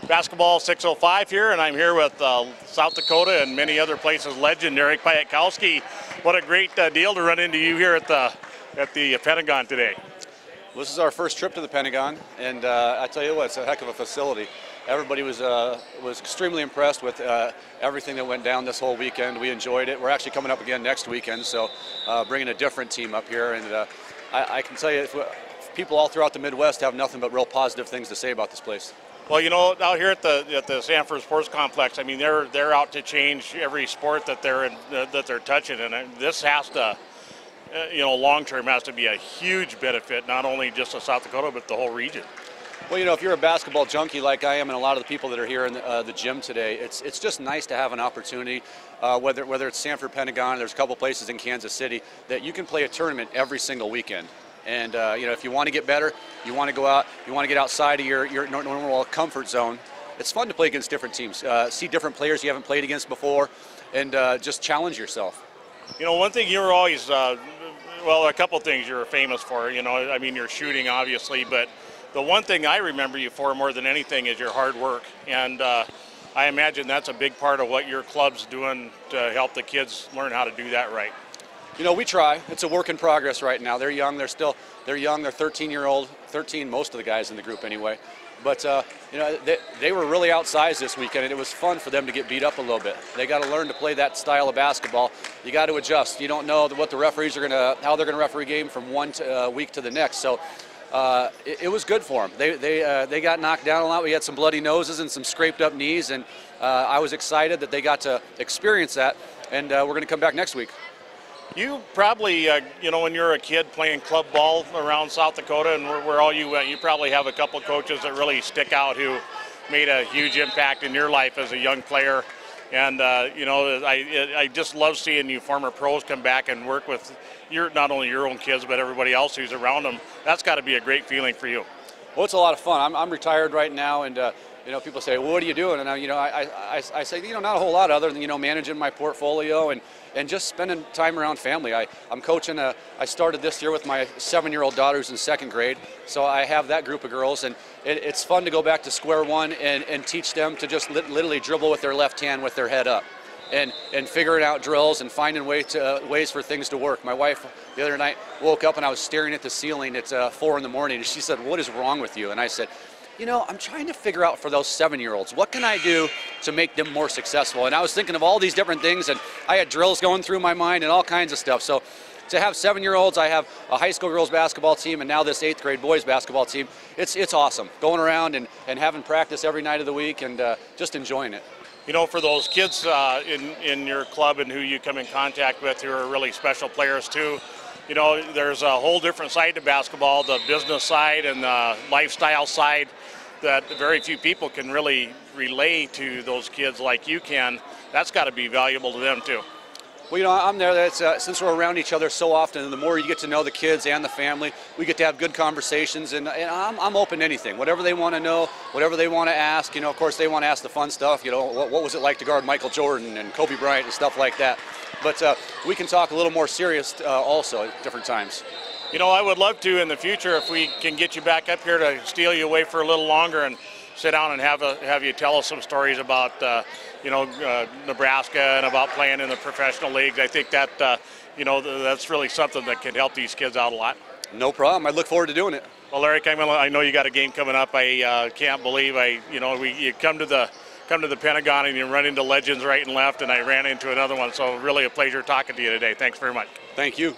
Basketball 605 here, and I'm here with South Dakota and many other places legend Eric Piatkowski. What a great deal to run into you here at the Pentagon today. Well, this is our first trip to the Pentagon, and I tell you what, it's a heck of a facility. Everybody was extremely impressed with everything that went down this whole weekend. We enjoyed it. We're actually coming up again next weekend, so bringing a different team up here, and I can tell you, people all throughout the Midwest have nothing but real positive things to say about this place. Well, you know, out here at the Sanford Sports Complex, I mean, they're out to change every sport that they're touching, and this has to, long term has to be a huge benefit, not only just to South Dakota but the whole region. Well, you know, if you're a basketball junkie like I am, and a lot of the people that are here in the gym today, it's just nice to have an opportunity, whether it's Sanford Pentagon, there's a couple places in Kansas City, that you can play a tournament every single weekend. And if you want to get better, you want to go out, you want to get outside of your normal comfort zone. It's fun to play against different teams, see different players you haven't played against before, and just challenge yourself. You know, one thing you were always, well, a couple things you were famous for. You know, I mean, your shooting, obviously, but the one thing I remember you for more than anything is your hard work. And I imagine that's a big part of what your club's doing to help the kids learn how to do that right. You know, we try. It's a work in progress right now. They're young. They're young. They're 13-year-old, 13, most of the guys in the group anyway. But, they were really outsized this weekend, and it was fun for them to get beat up a little bit. They got to learn to play that style of basketball. You got to adjust. You don't know what the referees are how they're going to referee a game from one week to the next. So it was good for them. They got knocked down a lot. We had some bloody noses and some scraped up knees, and I was excited that they got to experience that, and we're going to come back next week. You probably, when you're a kid playing club ball around South Dakota and where all you went, you probably have a couple coaches that really stick out who made a huge impact in your life as a young player. And, I just love seeing you former pros come back and work with not only your own kids, but everybody else who's around them. That's got to be a great feeling for you. Well, it's a lot of fun. I'm retired right now, and people say, well, what are you doing? And I say, not a whole lot other than, managing my portfolio and just spending time around family. I'm coaching. I started this year with my 7-year-old daughter who's in 2nd grade, so I have that group of girls, and it's fun to go back to square one and teach them to just literally dribble with their left hand with their head up, and figuring out drills and finding ways for things to work. My wife the other night woke up and I was staring at the ceiling at 4 in the morning, and she said, "What is wrong with you?" And I said, I'm trying to figure out for those 7-year-olds, what can I do to make them more successful? And I was thinking of all these different things, and I had drills going through my mind and all kinds of stuff. So to have 7-year-olds, I have a high school girls basketball team, and now this 8th grade boys basketball team. It's awesome, going around and having practice every night of the week and just enjoying it. You know, for those kids in your club and who you come in contact with who are really special players too, there's a whole different side to basketball, the business side and the lifestyle side, that very few people can really relay to those kids like you can. That's got to be valuable to them too. Well, I'm there. Since we're around each other so often, the more you get to know the kids and the family, we get to have good conversations, and I'm open to anything. Whatever they want to know, whatever they want to ask. Of course, they want to ask the fun stuff. What was it like to guard Michael Jordan and Kobe Bryant and stuff like that. But we can talk a little more serious also at different times. I would love to in the future if we can get you back up here to steal you away for a little longer and sit down and have you tell us some stories about Nebraska and about playing in the professional leagues. I think that that's really something that can help these kids out a lot. No problem. I look forward to doing it. Well, Eric, I know you got a game coming up. I can't believe you come to the Pentagon and you run into legends right and left, and I ran into another one. So really a pleasure talking to you today. Thanks very much. Thank you.